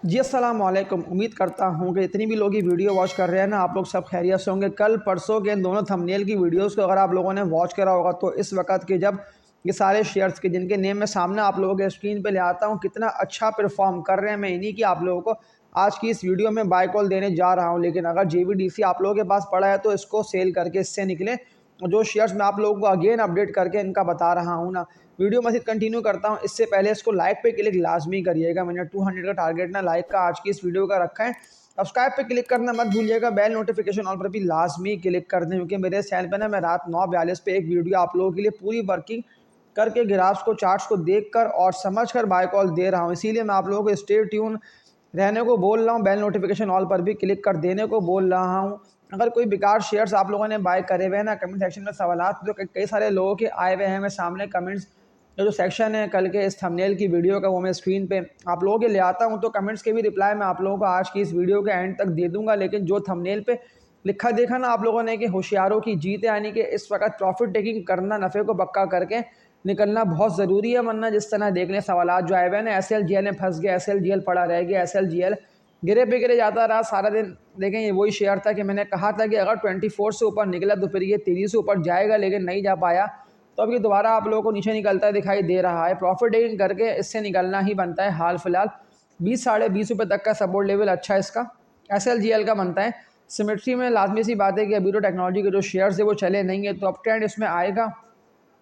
जी अस्सलाम वालेकुम। उम्मीद करता हूँ कि जितनी भी लोग ये वीडियो वॉच कर रहे हैं ना, आप लोग सब खैरियत से होंगे। कल परसों के इन दोनों थंबनेल की वीडियोस को अगर आप लोगों ने वॉच करा होगा तो इस वक्त के जब ये सारे शेयर्स के जिनके नेम मैं सामने आप लोगों के स्क्रीन पे ले आता हूँ कितना अच्छा परफॉर्म कर रहे हैं, मैं इन्हीं की आप लोगों को आज की इस वीडियो में बाय कॉल देने जा रहा हूँ। लेकिन अगर JVDC आप लोगों के पास पड़ा है तो इसको सेल करके इससे निकले। जो शेयर्स मैं आप लोगों को अगेन अपडेट करके इनका बता रहा हूँ ना, वीडियो मज़ीद कंटिन्यू करता हूँ इससे पहले इसको लाइक पे क्लिक लाजमी करिएगा। मैंने 200 का टारगेट ना लाइक का आज की इस वीडियो का रखा है। सब्सक्राइब पे क्लिक करना मत भूलिएगा, बेल नोटिफिकेशन ऑल पर भी लाजमी क्लिक कर दें, क्योंकि मेरे चैनल पे ना मैं रात 9:42 पे एक वीडियो आप लोगों के लिए पूरी वर्किंग करके ग्राफ्स को चार्ट्स को देखकर और समझकर बाय कॉल दे रहा हूँ। इसीलिए मैं आप लोगों को स्टे ट्यून रहने को बोल रहा हूँ, बेल नोटिफिकेशन ऑल पर भी क्लिक कर देने को बोल रहा हूँ। अगर कोई बेकार शेयर्स आप लोगों ने बाय करे हुए हैं ना, कमेंट सेक्शन में सवालात जो कई सारे लोगों के आए हुए हैं, मैं सामने कमेंट्स जो सेक्शन है कल के इस थंबनेल की वीडियो का वो मैं स्क्रीन पे आप लोगों के ले आता हूँ, तो कमेंट्स के भी रिप्लाई मैं आप लोगों को आज की इस वीडियो के एंड तक दे दूंगा। लेकिन जो थंबनेल पे लिखा देखा ना आप लोगों ने कि होशियारों की जीत है, यानी कि इस वक्त प्रॉफिट टेकिंग करना, नफ़े को पक्का करके निकलना बहुत ज़रूरी है। वरना जिस तरह देख लें सवालात जो आए हुए हैं ना, SLGL में फंस गया, SLGL पड़ा रह गया, SLGL गिरे पे गिरे जाता रहा सारा दिन। देखें ये वही शेयर था कि मैंने कहा था कि अगर 24 से ऊपर निकला तो फिर ये 30 से ऊपर जाएगा, लेकिन नहीं जा पाया। तो अब ये दोबारा आप लोगों को नीचे निकलता दिखाई दे रहा है। प्रॉफिट टेकिंग करके इससे निकलना ही बनता है। हाल फिलहाल 20 साढ़े 20 रुपये तक का सपोर्ट लेवल अच्छा है इसका, SLGL का बनता है। सिमेट्री में लाजमी सी बात है कि अभी तो टेक्नोलॉजी के जो शेयर्स है वो चले नहीं है, तो अप ट्रेंड इसमें आएगा।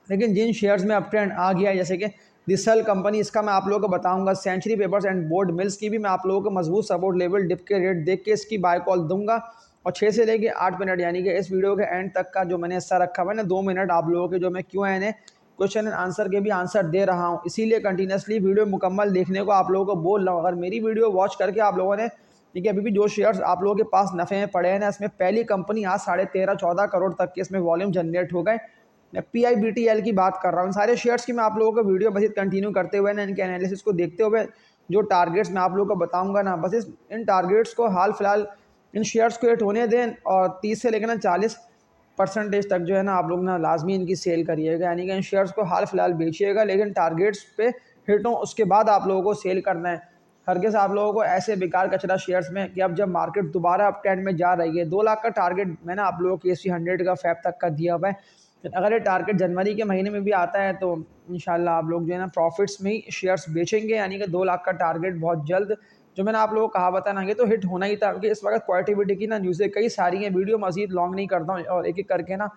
लेकिन जिन शेयर्स में अप ट्रेंड आ गया है, जैसे कि दिसल कंपनी, इसका मैं आप लोगों को बताऊंगा। Century Papers and Board Mills की भी मैं आप लोगों को मजबूत सपोर्ट लेवल डिप के रेट देख के इसकी बाय कॉल दूंगा। और 6 से लेके 8 मिनट यानी कि इस वीडियो के एंड तक का जो मैंने हिस्सा रखा हुआ है ना, 2 मिनट आप लोगों के जो मैं Q&A क्वेश्चन एंड आंसर के भी आंसर दे रहा हूँ। इसीलिए कंटिन्यूसली वीडियो मुकम्मल देखने को आप लोगों को बोल रहा हूँ। अगर मेरी वीडियो वॉच करके आप लोगों ने, ठीक है, अभी भी जो शेयर्स आप लोगों के पास नफ़े में पड़े हैं ना, इसमें पहली कंपनी आज 13.5-14 करोड़ तक के इसमें वॉल्यूम जनरेट हो गए। मैं PIBTL की बात कर रहा हूँ। सारे शेयर्स की मैं आप लोगों को वीडियो मज़ीद कंटिन्यू करते हुए ना, इनके एनालिसिस को देखते हुए जो टारगेट्स मैं आप लोगों को बताऊंगा ना, बस इन टारगेट्स को हाल फिलहाल इन शेयर्स को हिट होने दें और 30 से लेकर ना 40% तक जो है ना आप लोग ना लाजमी इनकी सेल करिएगा, यानी कि इन शेयर्स को हाल फिलहाल बेचिएगा, लेकिन टारगेट्स पे हिट हो उसके बाद आप लोगों को सेल करना है। हरगिज़ आप लोगों को ऐसे बेकार कचरा शेयर्स में कि अब जब मार्केट दोबारा अप ट्रेंड में जा रही है, 2 लाख का टारगेट मैंने आप लोगों को KC100 का फैब तक का दिया हुआ है। अगर ये टारगेट जनवरी के महीने में भी आता है तो इंशाल्लाह आप लोग जो है ना प्रॉफिट्स में ही शेयर्स बेचेंगे, यानी कि 2 लाख का टारगेट बहुत जल्द जो मैंने आप लोगों को कहा बताना ये तो हिट होना ही था। क्योंकि इस वक्त पॉजिटिविटी की ना न्यूज़ें कई सारी हैं, वीडियो मजीद लॉन्ग नहीं करता हूँ और एक एक करके ना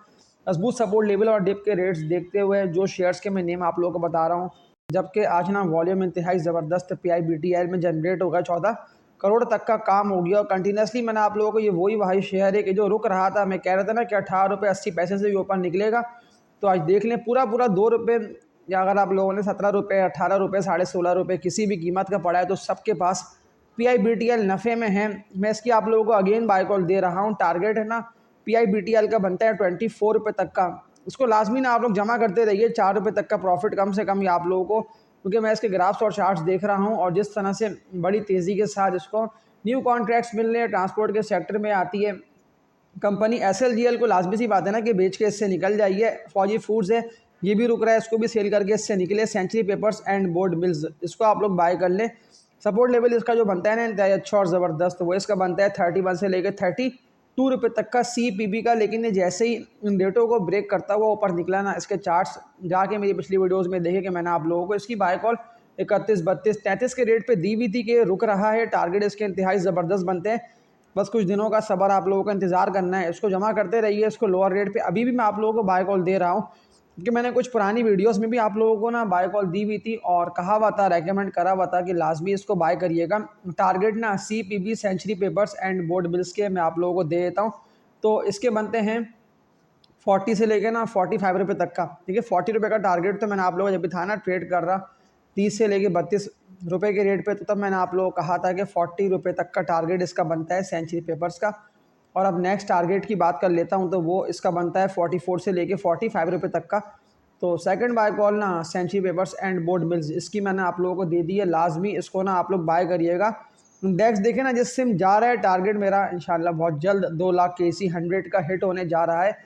मजबूत सपोर्ट लेवल और डिप के रेट्स देखते हुए जो शेयर्स के मैं नेम आप लोगों को बता रहा हूँ। जबकि आज ना वॉल्यूम इंतहाई ज़बरदस्त PIBTL में जनरेट होगा, 14 करोड़ तक का काम हो गया। और कंटिन्यूसली मैंने आप लोगों को ये वही शेयर है कि जो रुक रहा था, मैं कह रहा था ना कि 18 रुपये 80 पैसे से भी ऊपर निकलेगा, तो आज देख लें पूरा पूरा 2 रुपये, या अगर आप लोगों ने 17 रुपये 18 रुपये 16.5 रुपये किसी भी कीमत का पड़ा है तो सबके पास PIBTL नफ़े में है। मैं इसकी आप लोगों को अगेन बाय कॉल दे रहा हूँ। टारगेट है ना PIBTL का बनता है 24 रुपये तक का, उसको लाजमी ना आप लोग जमा करते रहिए। 4 रुपये तक का प्रॉफिट कम से कम ये आप लोगों को, क्योंकि मैं इसके ग्राफ्स और चार्ट्स देख रहा हूँ और जिस तरह से बड़ी तेज़ी के साथ इसको न्यू कॉन्ट्रैक्ट्स मिल रहे हैं, ट्रांसपोर्ट के सेक्टर में आती है कंपनी। SLGL को लाजमी सी बात है ना कि बेच के इससे निकल जाइए। फौजी फूड्स है ये भी रुक रहा है, इसको भी सेल करके इससे निकले। Century Papers and Board Mills, इसको आप लोग बाय कर लें। सपोर्ट लेवल इसका जो बनता है ना इंतहाई अच्छा और ज़बरदस्त, वो इसका बनता है 31 से लेकर 32 रुपये तक का CPB का। लेकिन ये जैसे ही इन डेटों को ब्रेक करता हुआ ऊपर निकला ना, इसके चार्ट्स जाके मेरी पिछली वीडियोज़ में देखे कि मैंने आप लोगों को इसकी बाय कॉल 31 32 33 के रेट पे दी हुई थी कि रुक रहा है। टारगेट इसके इंतहाई ज़बरदस्त बनते हैं। बस कुछ दिनों का सब्र आप लोगों को इंतज़ार करना है, इसको जमा करते रहिए, इसको लोअर रेट पे अभी भी मैं आप लोगों को बाय कॉल दे रहा हूँ, क्योंकि मैंने कुछ पुरानी वीडियोस में भी आप लोगों को ना बाय कॉल दी हुई थी और कहा हुआ था, रेकमेंड करा हुआ था कि लाजमी इसको बाय करिएगा। टारगेट ना CPB Century Papers and Board Mills के मैं आप लोगों को दे देता हूँ। तो इसके बनते हैं 40 से लेकर ना 45 रुपये तक का, ठीक है। 40 रुपये का टारगेट तो मैंने आप लोगों को जब भी था ना ट्रेड कर रहा 30 से लेकर 32 रुपये के रेट पे, तो तब मैंने आप लोगों को कहा था कि 40 रुपये तक का टारगेट इसका बनता है सेंचुरी पेपर्स का। और अब नेक्स्ट टारगेट की बात कर लेता हूँ, तो वो इसका बनता है 44 से लेके 45 रुपये तक का। तो सेकंड बाय कॉल ना Century Papers and Board Mills, इसकी मैंने आप लोगों को दे दी है। लाजमी इसको ना आप लोग बाय करिएगा। इंडेक्स देखें ना जिस सिम जा रहा है, टारगेट मेरा इंशाल्लाह बहुत जल्द 2 लाख KC100 का हिट होने जा रहा है।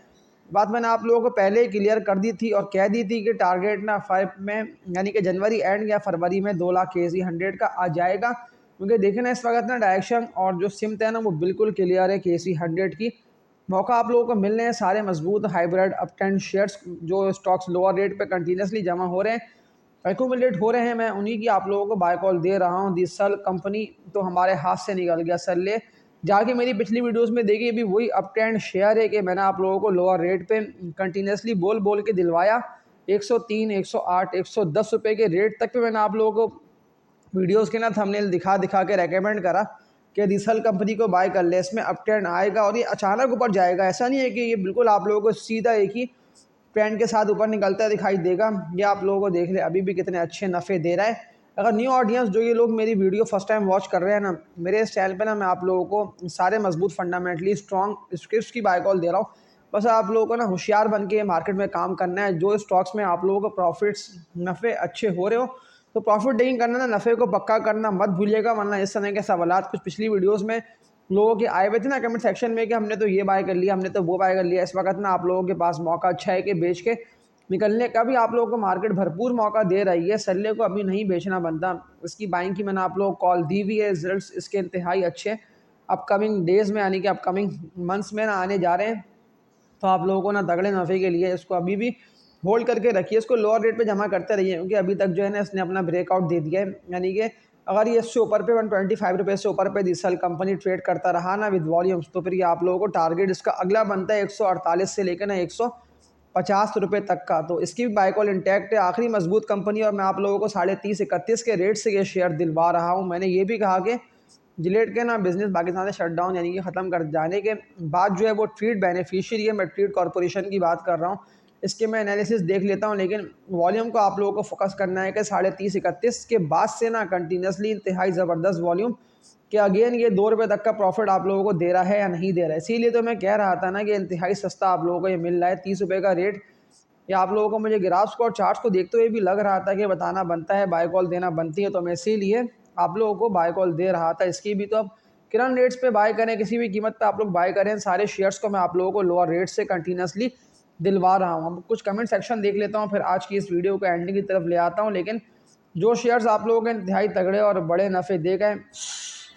बात मैंने आप लोगों को पहले ही क्लियर कर दी थी और कह दी थी कि टारगेट ना 5 में यानी कि जनवरी एंड या फरवरी में 2 लाख KC100 का आ जाएगा। क्योंकि देखिए ना इस वक्त ना डायरेक्शन और जो सिमत है ना वो बिल्कुल क्लियर है KC 100 की। मौका आप लोगों को मिल रहे हैं सारे मजबूत हाइब्रिड अपटेंड शेयर्स जो स्टॉक्स लोअर रेट पे कंटिन्यूसली जमा हो रहे हैं, एक्यूमुलेट हो रहे हैं। मैं उन्हीं की आप लोगों को बाय कॉल दे रहा हूँ। दी सल कंपनी तो हमारे हाथ से निकल गया सल्ले, जाके मेरी पिछली वीडियोस में देखिए भी वही अपटेंड शेयर है कि मैंने आप लोगों को लोअर रेट पे कंटिन्यूसली बोल बोल के दिलवाया। 103, 108, 110 रुपये के रेट तक पे मैंने आप लोगों को वीडियोस के ना थंबनेल दिखा दिखा के रेकमेंड करा कि दिसल कंपनी को बाय कर ले, इसमें अपट्रेंड आएगा और ये अचानक ऊपर जाएगा। ऐसा नहीं है कि ये बिल्कुल आप लोगों को सीधा एक ही ट्रेंड के साथ ऊपर निकलता दिखाई देगा। ये आप लोगों को देख ले अभी भी कितने अच्छे नफ़े दे रहा है। अगर न्यू ऑडियंस जो ये लोग मेरी वीडियो फर्स्ट टाइम वॉच कर रहे हैं ना, मेरे इस चैनल पे ना मैं आप लोगों को सारे मजबूत फंडामेंटली स्ट्रॉन्ग स्क्रिप्ट की बाय कॉल दे रहा हूँ। बस आप लोगों को ना होशियार बन के मार्केट में काम करना है। जो स्टॉक्स में आप लोगों को प्रॉफिट्स नफ़े अच्छे हो रहे हो तो प्रॉफिट टेकिंग करना ना, नफ़े को पक्का करना मत भूलिएगा, वरना इस तरह के सवालात कुछ पिछली वीडियोस में लोगों के आए हुए थे ना कमेंट सेक्शन में कि हमने तो ये बाय कर लिया, हमने तो वो बाय कर लिया। इस वक्त ना आप लोगों के पास मौका अच्छा है कि बेच के निकलने का भी आप लोगों को मार्केट भरपूर मौका दे रही है। सल्ले को अभी नहीं बेचना बनता। इसकी बाइंग की मैंने आप लोगों को कॉल दी हुई है। रिजल्ट्स इसके इंतहाई अच्छे अपकमिंग डेज़ में यानी कि अपकमिंग मंथ्स में ना आने जा रहे हैं। तो आप लोगों को ना तगड़े नफ़े के लिए इसको अभी भी होल्ड करके रखिए, इसको लोअर रेट पे जमा करते रहिए, क्योंकि अभी तक जो है ना इसने अपना ब्रेकआउट दे दिया है। यानी कि अगर ये इससे ऊपर पे 125 रुपये से ऊपर पे दिसल कंपनी ट्रेड करता रहा ना विद वॉल्यूम्स, तो फिर ये आप लोगों को टारगेट इसका अगला बनता है 148 से लेकर ना 150 रुपये तक का। तो इसकी भी बाय कॉल इंटैक्ट है, आखिरी मजबूत कंपनी। और मैं आप लोगों को 30.30-31 के रेट से ये शेयर दिलवा रहा हूँ। मैंने ये भी कहा कि जिलेट के ना बिजनेस पाकिस्तान से शट डाउन यानी कि ख़त्म कर जाने के बाद जो है वो ट्रेड बेनिफिशियरी है। मैं ट्रेड कॉरपोरेशन की बात कर रहा हूँ, इसके मैं एनालिसिस देख लेता हूँ। लेकिन वॉल्यूम को आप लोगों को फोकस करना है कि 30.30-31 के बाद से ना कंटिन्यूसली इंतहाई ज़बरदस्त वॉल्यूम कि अगेन ये 2 रुपये तक का प्रॉफिट आप लोगों को दे रहा है या नहीं दे रहा है। इसीलिए तो मैं कह रहा था ना कि इंतहाई सस्ता आप लोगों को ये मिल रहा है, 30 रुपये का रेट। या आप लोगों को मुझे ग्राफ्स को और चार्ट्स को देखते हुए भी लग रहा था कि बताना बनता है, बाय कॉल देना बनती है, तो मैं इसीलिए आप लोगों को बाय कॉल दे रहा था। इसकी भी तो अब किरण रेट्स पे बाय करें, किसी भी कीमत पे आप लोग बाय करें, सारे शेयर्स को मैं आप लोगों को लोअर रेट से कंटिन्यूसली दिलवा रहा हूँ। अब कुछ कमेंट सेक्शन देख लेता हूँ, फिर आज की इस वीडियो को एंडिंग की तरफ ले आता हूँ। लेकिन जो शेयर्स आप लोगों के इंतहाई तगड़े और बड़े नफ़े दे गए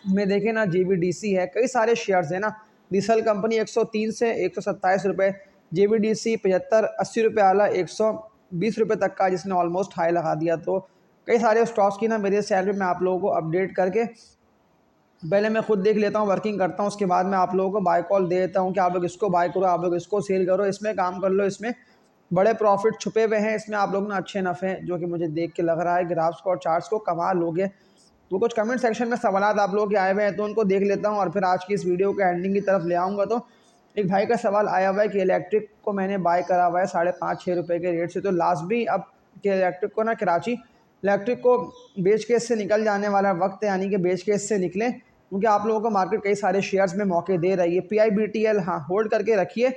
में देखें ना, JVDC है, कई सारे शेयर्स हैं ना। दिसल कंपनी 103 से 127 रुपये, JVDC 75-80 रुपये आला 120 रुपये तक का, जिसने ऑलमोस्ट हाई लगा दिया। तो कई सारे स्टॉक्स की ना मेरे चैनल पे मैं आप लोगों को अपडेट करके पहले मैं खुद देख लेता हूँ, वर्किंग करता हूँ, उसके बाद मैं आप लोगों को बाय कॉल दे देता हूँ कि आप लोग इसको बाय करो, आप लोग इसको सेल करो, इसमें काम कर लो, इसमें बड़े प्रॉफिट छुपे हुए हैं, इसमें आप लोग ना अच्छे नफ़े हैं, जो कि मुझे देख के लग रहा है ग्राफ्स को और चार्ट्स को कमा लोगे। तो कुछ कमेंट सेक्शन में सवालात आप लोगों के आए हुए हैं, तो उनको देख लेता हूँ और फिर आज की इस वीडियो के एंडिंग की तरफ ले आऊँगा। तो एक भाई का सवाल आया हुआ है कि इलेक्ट्रिक को मैंने बाय करा हुआ है 5.5-6 रुपये के रेट से, तो लास्ट भी अब कि इलेक्ट्रिक को ना कराची इलेक्ट्रिक को बेच के इससे निकल जाने वाला वक्त है, यानी कि बेच के इससे निकलें, क्योंकि आप लोगों को मार्केट कई सारे शेयर्स में मौके दे रही है। PIBTL हाँ होल्ड करके रखिए,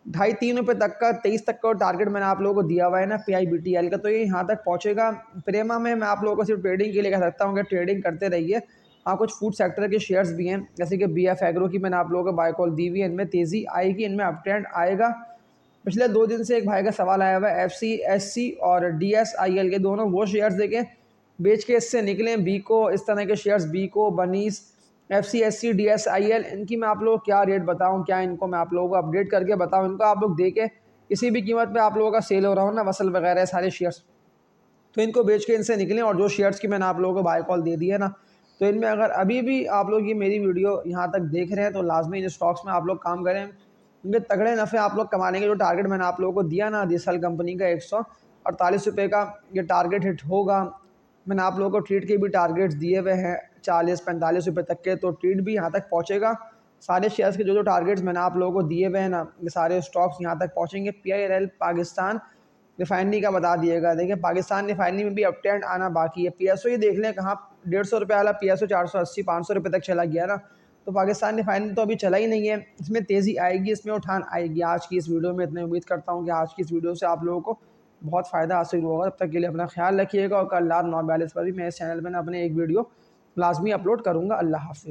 2.5-3 रुपये तक का 23 तक का टारगेट मैंने आप लोगों को दिया हुआ है ना PIBTL का, तो ये यहाँ तक पहुँचेगा। प्रेमा में मैं आप लोगों को सिर्फ ट्रेडिंग के लिए कह सकता हूँ कि ट्रेडिंग करते रहिए। हाँ कुछ फूड सेक्टर के शेयर्स भी हैं, जैसे कि BF एग्रो की मैंने आप लोगों को बाय कॉल दी हुई है। इनमें तेज़ी आएगी, इनमें अप ट्रेंड आएगा। पिछले 2 दिन से एक भाई का सवाल आया हुआ है FCSC और DSIL के, दोनों वो शेयर्स देखें बेच के इससे निकलें। बीको, इस तरह के शेयर्स बीको, बनीस, FCSC, DSIL, इनकी मैं आप लोगों को क्या रेट बताऊं, क्या इनको मैं आप लोगों को अपडेट करके बताऊं, इनको आप लोग देके किसी भी कीमत पे आप लोगों का सेल हो रहा हो ना, वसल वगैरह सारे शेयर्स, तो इनको बेच के इनसे निकलें। और जो शेयर्स की मैंने आप लोगों को बाय कॉल दे दी है ना, तो इनमें अगर अभी भी आप लोग ये मेरी वीडियो यहाँ तक देख रहे हैं तो लाजमी इन स्टॉक्स में आप लोग काम करें, इनके तगड़े नफ़े आप लोग कमाने के। जो टारगेट मैंने आप लोगों को दिया ना दिसल कंपनी का 148 रुपये का, ये टारगेट हिट होगा। मैंने आप लोगों को ट्रेड के भी टारगेट्स दिए हुए हैं 40-45 रुपये तक के, तो ट्रेड भी यहाँ तक पहुँचेगा। सारे शेयर्स के जो जो टारगेट्स मैंने आप लोगों को दिए हुए हैं ना, ये सारे स्टॉक्स यहाँ तक पहुँचेंगे। PIRL पाकिस्तान रिफाइनरी का बता दिएगा, देखिए पाकिस्तान रिफाइनरी में भी अप ट्रेंड आना बाकी है। PSO ये देख लें कहाँ 150 रुपये वाला PSO 480-500 रुपये तक चला गया ना, तो पाकिस्तान रिफाइनरी तो अभी चला ही नहीं है। इसमें तेज़ी आएगी, इसमें उठान आएगी। आज की इस वीडियो में इतने उम्मीद करता हूँ कि आज की इस वीडियो से आप लोगों को बहुत फ़ायदा हासिल होगा। तब तक के लिए अपना ख्याल रखिएगा, और कल रात 9:42 पर भी मैं इस चैनल पर ना अपने एक वीडियो लाजमी अपलोड करूँगा। अल्लाह हाफ़िज़।